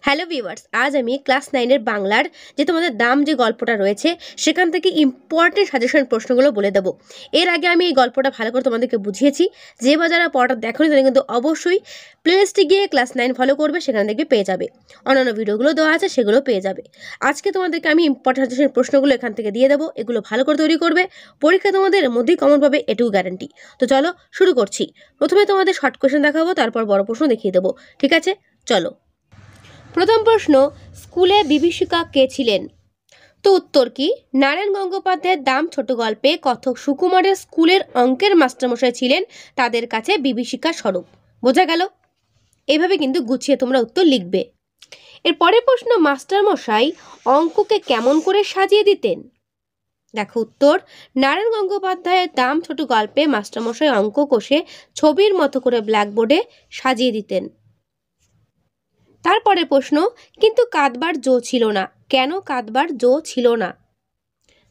Hello viewers, আজ আমি class 9 বাংলার যে তোমাদের দাম যে গল্পটা রয়েছে সেখান থেকে ইম্পর্টেন্ট সাজেশন প্রশ্নগুলো বলে দেবো। এর আগে আমি এই গল্পটা ভালো করে তোমাদেরকে বুঝিয়েছি। যে বা যারা পড়াটা দেখোনি তারা কিন্তু অবশ্যই প্লেলিস্টে গিয়ে ক্লাস 9 ফলো করবে, সেখানে দেখবে পেয়ে যাবে। অন্যান্য ভিডিওগুলো দেওয়া আছে, সেগুলো পেয়ে যাবে। আজকে তোমাদেরকে আমি ইম্পর্টেন্ট সাজেশন প্রশ্নগুলো এখান থেকে দিয়ে দেবো। এগুলো ভালো করে তৈরি করবে, পরীক্ষা তোমাদের মধ্যেই কমন পাবে, এটুকু গ্যারান্টি। তো চলো শুরু করছি। প্রথমে তোমাদের শর্ট কোয়েশ্চেন দেখাবো, তারপর বড় প্রশ্ন দেখিয়ে দেবো। ঠিক আছে, চলো। প্রথম প্রশ্ন, স্কুলে বিভীষিকা কে ছিলেন? তো উত্তর কি? নারায়ণ গঙ্গোপাধ্যায়ের দাম ছোট গল্পে কথক সুকুমারের স্কুলের অঙ্কের মাস্টারমশাই ছিলেন তাদের কাছে বিভীষিকা স্বরূপ। বোঝা গেল? এইভাবে কিন্তু গুছিয়ে তোমরা উত্তর লিখবে। এর পরের প্রশ্ন, মাস্টারমশাই অঙ্ককে কেমন করে সাজিয়ে দিতেন? দেখো উত্তর, নারায়ণ গঙ্গোপাধ্যায়ের দাম ছোট গল্পে মাস্টারমশাই অঙ্ক কষে ছবির মতো করে ব্ল্যাকবোর্ডে সাজিয়ে দিতেন। তারপরে প্রশ্ন, কিন্তু কাঁদবার জো ছিল না। কেন কাঁদবার জো ছিল না?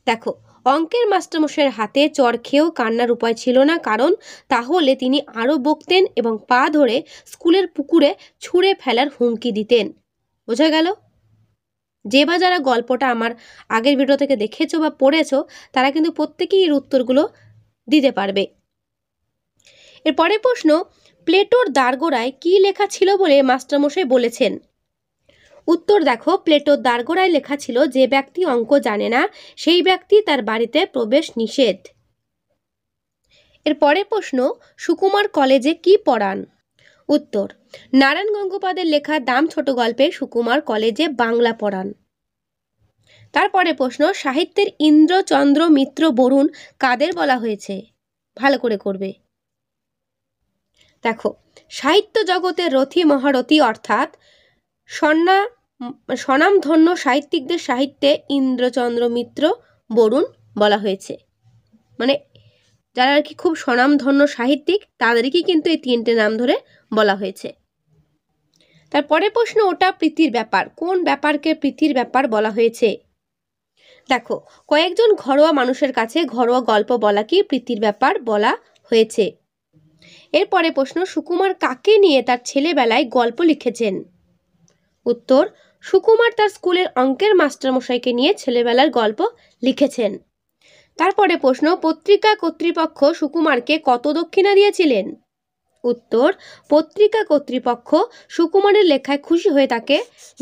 দেখো, অঙ্কের মাস্টারমশাইয়ের হাতে চড় খেয়েও কান্নার উপায় ছিল না, কারণ তাহলে তিনি আরও বকতেন এবং পা ধরে স্কুলের পুকুরে ছুঁড়ে ফেলার হুমকি দিতেন। বোঝা গেল? যে বা যারা গল্পটা আমার আগের ভিডিও থেকে দেখেছো বা পড়েছো তারা কিন্তু প্রত্যেকেই এর উত্তরগুলো দিতে পারবে। এরপরে প্রশ্ন, প্লেটোর দ্বারগোড়ায় কি লেখা ছিল বলে মাস্টারমশাই বলেছেন? উত্তর দেখো, প্লেটোর দ্বারগোড়ায় লেখা ছিল, যে ব্যক্তি অঙ্ক জানে না সেই ব্যক্তি তার বাড়িতে প্রবেশ নিষেধ। এর পরের প্রশ্ন, সুকুমার কলেজে কি পড়ান? উত্তর, নারায়ণ গঙ্গোপাধ্যায়ের লেখা দাম ছোট গল্পে সুকুমার কলেজে বাংলা পড়ান। তারপরে প্রশ্ন, সাহিত্যের ইন্দ্র, চন্দ্র, মিত্র, বরুণ কাদের বলা হয়েছে? ভালো করে করবে। দেখো, সাহিত্য জগতের রথী মহারথী অর্থাৎ স্বনামধন্য সাহিত্যিকদের সাহিত্যে ইন্দ্র, চন্দ্র, মিত্র, বরুণ বলা হয়েছে। মানে যারা আর কি খুব স্বনামধন্য সাহিত্যিক তাদেরকেই কিন্তু এই তিনটে নাম ধরে বলা হয়েছে। তারপরে প্রশ্ন, ওটা প্রীতির ব্যাপার। কোন ব্যাপারকে প্রীতির ব্যাপার বলা হয়েছে? দেখো, কয়েকজন ঘরোয়া মানুষের কাছে ঘরোয়া গল্প বলা কি প্রীতির ব্যাপার বলা হয়েছে। এরপরে প্রশ্ন, সুকুমার কাকে নিয়ে তার ছেলেবেলায় গল্প লিখেছেন? উত্তর, সুকুমার তার স্কুলের অঙ্কের মাস্টারমশাইকে নিয়ে ছেলেবেলার গল্প লিখেছেন। তারপরে প্রশ্ন, পত্রিকা কর্তৃপক্ষ সুকুমারকে কত দক্ষিণা দিয়েছিলেন? উত্তর, পত্রিকা কর্তৃপক্ষ সুকুমারের লেখায় খুশি হয়ে তাকে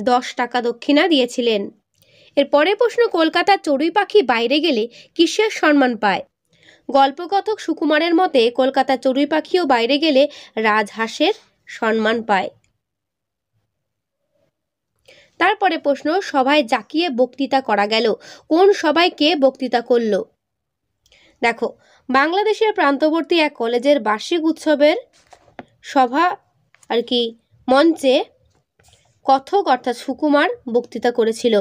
10 টাকা দক্ষিণা দিয়েছিলেন। এরপরে প্রশ্ন, কলকাতার চড়ুই পাখি বাইরে গেলে কিসের সম্মান পায়? গল্পকথক সুকুমারের মতে কলকাতার চড়ুই পাখিও বাইরে গেলে রাজহাঁসের সম্মান পায়। তারপরে প্রশ্ন, সভায় জাকিয়ে বক্তৃতা করা গেল। কোন সভায় কে বক্তৃতা করলো? দেখো, বাংলাদেশের প্রান্তবর্তী এক কলেজের বার্ষিক উৎসবের সভা আর কি মঞ্চে কথক অর্থাৎ সুকুমার বক্তৃতা করেছিল।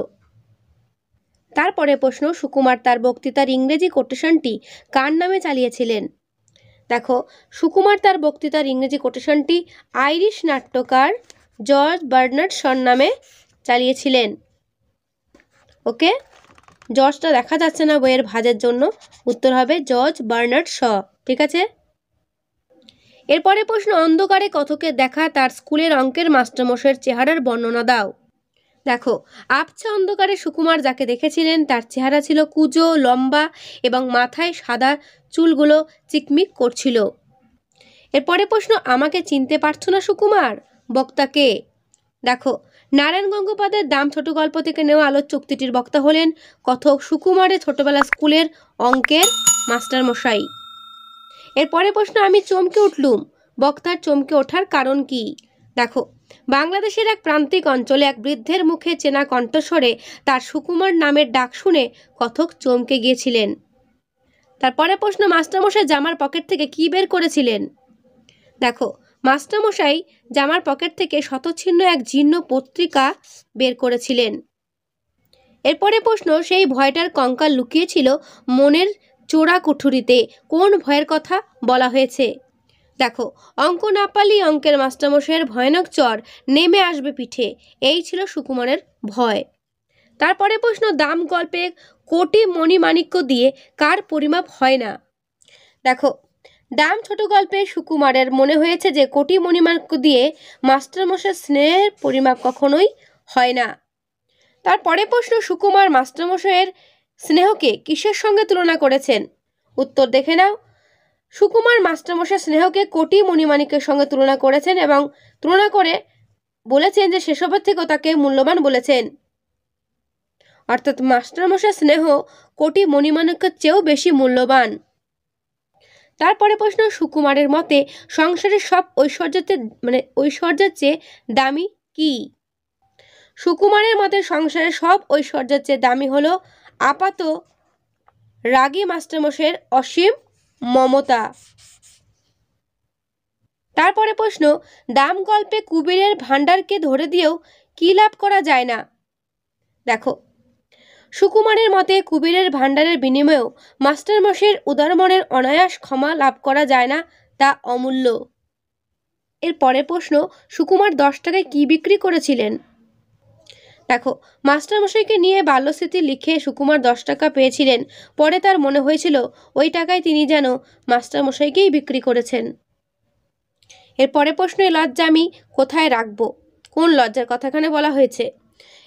তারপরে প্রশ্ন, সুকুমার তার বক্তৃতার ইংরেজি কোটেশনটি কার নামে চালিয়েছিলেন? দেখো, সুকুমার তার বক্তৃতার ইংরেজি কোটেশনটি আইরিশ নাট্যকার জর্জ বার্নার্ড শর নামে চালিয়েছিলেন। ওকে, জর্জটা দেখা যাচ্ছে না বইয়ের ভাঁজের জন্য, উত্তর হবে জর্জ বার্নার্ড শ। ঠিক আছে। এরপরে প্রশ্ন, অন্ধকারে কথকের দেখা তার স্কুলের অঙ্কের মাস্টারমশাইয়ের চেহারার বর্ণনা দাও। দেখো, আবছা অন্ধকারে সুকুমার যাকে দেখেছিলেন তার চেহারা ছিল কুঁজো, লম্বা এবং মাথায় সাদা চুলগুলো চিকমিক করছিল। এরপরে প্রশ্ন, আমাকে চিনতে পারছো না সুকুমার? বক্তা কে? দেখো, নারায়ণ গঙ্গোপাধ্যায়ের দাম ছোট গল্প থেকে নেওয়া আলোচ্য উক্তিটির বক্তা হলেন কথক সুকুমারের ছোটবেলা স্কুলের অঙ্কের মাস্টারমশাই। এরপরে প্রশ্ন, আমি চমকে উঠলুম। বক্তার চমকে ওঠার কারণ কি? দেখো, বাংলাদেশের এক প্রান্তিক অঞ্চলে এক বৃদ্ধের মুখে চেনা কণ্ঠস্বরে তার সুকুমার নামের ডাক শুনে কথক চমকে গিয়েছিলেন। তারপরে প্রশ্ন, মাস্টারমশাই জামার পকেট থেকে কি বের করেছিলেন? দেখো, মাস্টারমশাই জামার পকেট থেকে শতচ্ছিন্ন এক জীর্ণ পত্রিকা বের করেছিলেন। এরপরে প্রশ্ন, সেই ভয়টার কঙ্কাল লুকিয়েছিল মনের চোরা কুঠুরিতে। কোন ভয়ের কথা বলা হয়েছে? দেখো, অঙ্ক না পারলেই অঙ্কের মাস্টারমশাইয়ের ভয়ানক চর নেমে আসবে পিঠে, এই ছিল সুকুমারের ভয়। তারপরে প্রশ্ন, দাম গল্পে কোটি মণিমাণিক্য দিয়ে কার পরিমাপ হয় না? দেখো, দাম ছোট গল্পে সুকুমারের মনে হয়েছে যে কোটি মণিমাণিক্য দিয়ে মাস্টারমশাইয়ের স্নেহের পরিমাপ কখনোই হয় না। তারপরে প্রশ্ন, সুকুমার মাস্টারমশাইয়ের স্নেহকে কিসের সঙ্গে তুলনা করেছেন? উত্তর দেখে নাও। সুকুমার মাস্টারমশাই স্নেহকে কোটি মণিমাণিক্যের সঙ্গে তুলনা করেছেন এবং তুলনা করে বলেছেন যে সেসবের থেকেও তাকে মূল্যবান বলেছেন। অর্থাৎ মাস্টারমশাই স্নেহ কোটি মণিমাণিক্যের চেয়েও বেশি মূল্যবান। তারপরে প্রশ্ন, সুকুমারের মতে সংসারের সব ঐশ্বর্যের চেয়ে দামি কি? সুকুমারের মতে সংসারের সব ঐশ্বর্যের চেয়ে দামি হলো আপাত রাগী মাস্টারমশাইয়ের অসীম মমতা। তারপরে প্রশ্ন, দাম গল্পে কুবেরের ভাণ্ডারকে ধরে দিয়েও কি লাভ করা যায় না? দেখো, সুকুমারের মতে কুবেরের ভাণ্ডারের বিনিময়েও মাস্টারমশাইয়ের উদারমনের অনায়াস ক্ষমা লাভ করা যায় না, তা অমূল্য। এর পরের প্রশ্ন, সুকুমার 10 টাকায় কি বিক্রি করেছিলেন? দেখো, মাস্টারমশাইকে নিয়ে বাল্যস্মৃতি লিখে সুকুমার 10 টাকা পেয়েছিলেন। পরে তার মনে হয়েছিল ওই টাকায় তিনি যেন মাস্টারমশাইকেই বিক্রি করেছেন। এর পরের প্রশ্ন, এই লজ্জা আমি কোথায় রাখবো? কোন লজ্জার কথা এখানে বলা হয়েছে?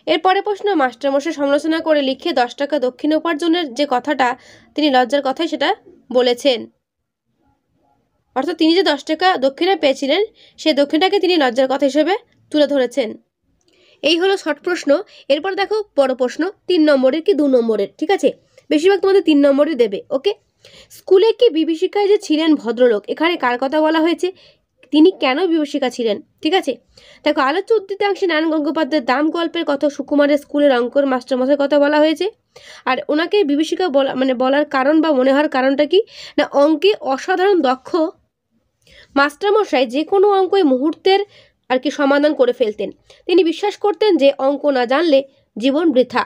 এর পরের প্রশ্ন, মাস্টারমশাই সমালোচনা করে লিখে 10 টাকা দক্ষিণ উপার্জনের যে কথাটা তিনি লজ্জার কথাই সেটা বলেছেন। অর্থাৎ তিনি যে 10 টাকা দক্ষিণা পেয়েছিলেন সেই দক্ষিণাকে তিনি লজ্জার কথা হিসেবে তুলে ধরেছেন। এই হলো শর্ট প্রশ্ন। এরপর দেখো বড় প্রশ্ন, 3 নম্বরের কি 2 নম্বরের, ঠিক আছে? বেশিরভাগ তোমাদের 3 নম্বরই দেবে। ওকে, স্কুলে কি বিভীষিকায় যে ছিলেন ভদ্রলোক, এখানে কার কথা বলা হয়েছে? তিনি কেন বিভীষিকা ছিলেন? ঠিক আছে, দেখো আলোচ্য উদ্ধৃতাংশে নারায়ণ গঙ্গোপাধ্যায়ের দাম গল্পের কথা সুকুমারের স্কুলের অঙ্কর মাস্টারমশাইয়ের কথা বলা হয়েছে। আর ওনাকে বিভীষিকা বলার কারণ বা মনে হওয়ার কারণটা কি না, অঙ্কে অসাধারণ দক্ষ মাস্টারমশাই যে কোনো অঙ্কই মুহূর্তের সমাধান করে ফেলতেন। তিনি বিশ্বাস করতেন যে অঙ্ক না জানলে জীবন বৃথা।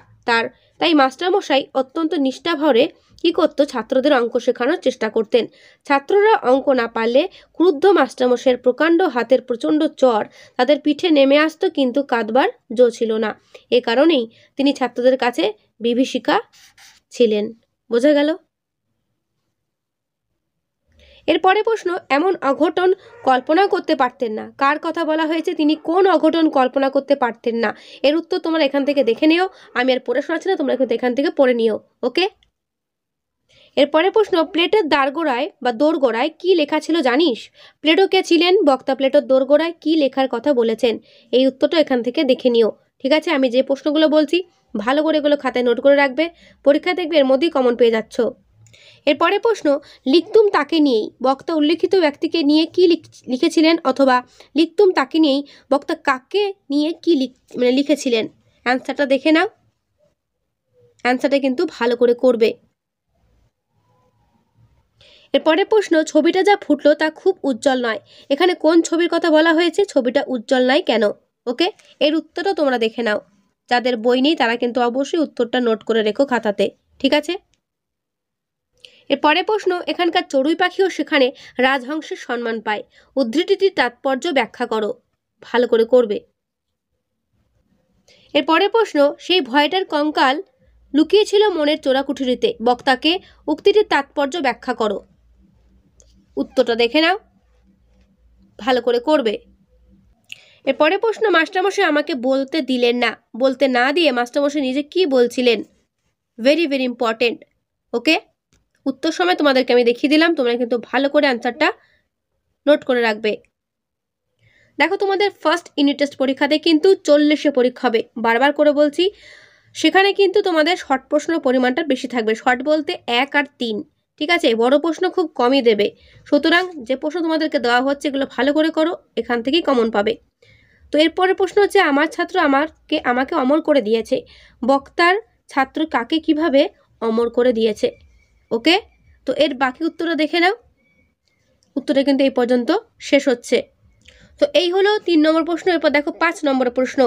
তাই মাস্টারমশাই অত্যন্ত নিষ্ঠাভরে কি করতো, ছাত্রদের অঙ্ক শেখানোর চেষ্টা করতেন। ছাত্ররা অঙ্ক না পারলে ক্রুদ্ধ মাস্টারমশাইয়ের প্রকাণ্ড হাতের প্রচণ্ড চড় তাদের পিঠে নেমে আসতো, কিন্তু কাঁদবার জো ছিল না। এ কারণেই তিনি ছাত্রদের কাছে বিভীষিকা ছিলেন। বোঝা গেল? এরপরে প্রশ্ন, এমন অঘটন কল্পনা করতে পারতেন না, কার কথা বলা হয়েছে? তিনি কোন অঘটন কল্পনা করতে পারতেন না? এর উত্তর তোমরা এখান থেকে দেখে নিও, আমি আর পড়ে শোনাচ্ছি না, তোমরা কিন্তু এখান থেকে পড়ে নিও। ওকে, এরপরে প্রশ্ন, প্লেটোর দোরগোড়ায় কি লেখা ছিল জানিস? প্লেটো কে ছিলেন? বক্তা প্লেটোর দোরগোড়ায় কি লেখার কথা বলেছেন? এই উত্তরটা এখান থেকে দেখে নিও। ঠিক আছে, আমি যে প্রশ্নগুলো বলছি ভালো করে এগুলো খাতায় নোট করে রাখবে, পরীক্ষা দেখবে এর মধ্যেই কমন পেয়ে যাচ্ছ। এরপরে প্রশ্ন, লিখতুম তাকে নিয়েই বক্তা উল্লিখিত ব্যক্তিকে নিয়ে কি লিখেছিলেন, অথবা লিখতুম তাকে নিয়েই বক্তা কাকে নিয়ে কি লিখেছিলেন? অ্যান্সারটা দেখে নাও, অ্যান্সারটা কিন্তু ভালো করে করবে। এরপরে প্রশ্ন, ছবিটা যা ফুটলো তা খুব উজ্জ্বল নয়, এখানে কোন ছবির কথা বলা হয়েছে? ছবিটা উজ্জ্বল নয় কেন? ওকে, এর উত্তরটা তোমরা দেখে নাও। যাদের বই নেই তারা কিন্তু অবশ্যই উত্তরটা নোট করে রেখো খাতাতে। ঠিক আছে, এরপরে প্রশ্ন, এখানকার চড়ুই পাখিও সেখানে রাজহংসের সম্মান পায়, উদ্ধৃতিটির তাৎপর্য ব্যাখ্যা করো। ভালো করে করবে। এরপরে প্রশ্ন, সেই ভয়টার কঙ্কাল লুকিয়েছিল মনের চোরাকুঠুরিতে, বক্তাকে উক্তিটির তাৎপর্য ব্যাখ্যা করো। উত্তরটা দেখে নাও, ভালো করে করবে। এরপরে প্রশ্ন, মাস্টারমশাই আমাকে বলতে না দিয়ে মাস্টারমশাই নিজে কি বলছিলেন? Very very important. ওকে, উত্তর সময় তোমাদেরকে আমি দেখিয়ে দিলাম, তোমরা কিন্তু ভালো করে অ্যান্সারটা নোট করে রাখবে। দেখো, তোমাদের ফার্স্ট ইউনিট টেস্ট পরীক্ষাতে কিন্তু 40-এ পরীক্ষা হবে, বারবার করে বলছি। সেখানে কিন্তু তোমাদের শর্ট প্রশ্ন পরিমাণটা বেশি থাকবে, শর্ট বলতে 1 আর 3। ঠিক আছে, বড় প্রশ্ন খুব কমই দেবে। সুতরাং যে প্রশ্ন তোমাদেরকে দেওয়া হচ্ছে এগুলো ভালো করে করো, এখান থেকেই কমন পাবে। তো এরপরের প্রশ্ন হচ্ছে, আমার ছাত্র আমাকে অমর করে দিয়েছে, বক্তার ছাত্র কাকে কিভাবে অমর করে দিয়েছে? ওকে, তো এর বাকি উত্তরটা দেখে নাও, উত্তরটা কিন্তু এই পর্যন্ত শেষ হচ্ছে। তো এই হলো 3 নম্বর প্রশ্ন। এরপর দেখো 5 নম্বর প্রশ্ন,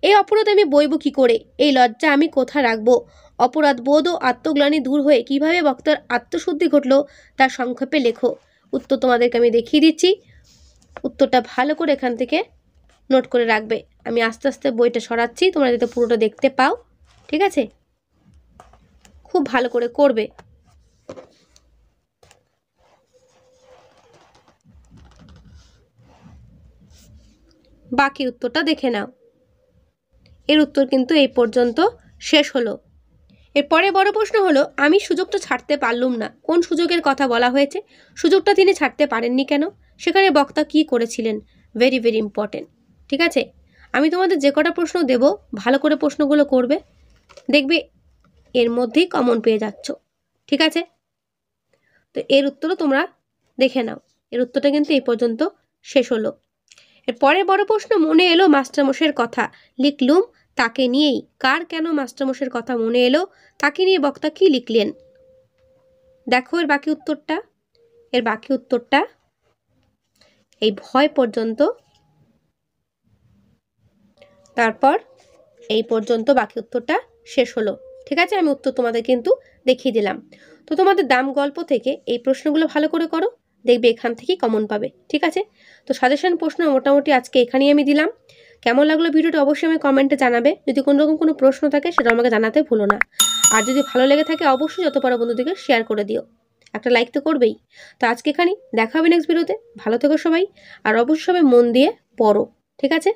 এই অপরাধ আমি বইব কি করে, এই লজ্জা আমি কোথায় রাখবো? অপরাধ বোধ ও আত্মগ্লানি দূর হয়ে কিভাবে বক্তার আত্মশুদ্ধি ঘটলো তার সংক্ষেপে লেখো। উত্তর তোমাদেরকে আমি দেখিয়ে দিচ্ছি, উত্তরটা ভালো করে এখান থেকে নোট করে রাখবে। আমি আস্তে আস্তে বইটা সরাচ্ছি, তোমরা যাতে পুরোটা দেখতে পাও। ঠিক আছে, খুব ভালো করে করবে। বাকি উত্তরটা দেখে নাও। এর উত্তর কিন্তু এই পর্যন্ত শেষ হলো। এরপরে বড় প্রশ্ন হলো, আমি সুযোগটা ছাড়তে পারলুম না, কোন সুযোগের কথা বলা হয়েছে? সুযোগটা তিনি ছাড়তে পারেননি কেন? সেখানে বক্তা কি করেছিলেন? Very very important. ঠিক আছে, আমি তোমাদের যে কটা প্রশ্ন দেব ভালো করে প্রশ্নগুলো করবে, দেখবে এর মধ্যেই কমন পেয়ে যাচ্ছ। ঠিক আছে, তো এর উত্তরও তোমরা দেখে নাও। এর উত্তরটা কিন্তু এই পর্যন্ত শেষ হলো। এরপরে বড় প্রশ্ন, মনে এলো মাস্টারমশাইয়ের কথা, লিখলুম তাকে নিয়েই। কার কেন মাস্টারমশাইয়ের কথা মনে এলো, তাকে নিয়ে বক্তা কি লিখলেন? দেখো এর বাকি উত্তরটা। এর বাকি উত্তরটা এই ভয় পর্যন্ত, তারপর এই পর্যন্ত বাকি উত্তরটা শেষ হলো। ঠিক আছে, আমি উত্তর তোমাদের কিন্তু দেখিয়ে দিলাম। তো তোমাদের দাম গল্প থেকে এই প্রশ্নগুলো ভালো করে করো, দেখবে এখান থেকেই কমন পাবে। ঠিক আছে, তো সাজেশন প্রশ্ন মোটামুটি আজকে এখানেই আমি দিলাম। কেমন লাগলো ভিডিওটা অবশ্যই আমি কমেন্টে জানাবে। যদি কোনো রকম কোনো প্রশ্ন থাকে সেটা আমাকে জানাতে ভুলো না। আর যদি ভালো লেগে থাকে অবশ্যই যত পারো বন্ধুদেরকে শেয়ার করে দিও, একটা লাইক তো করবেই। তো আজকে এখানেই, দেখা হবে নেক্সট ভিডিওতে। ভালো থেকো সবাই, আর অবশ্যই সবাই মন দিয়ে পড়ো। ঠিক আছে।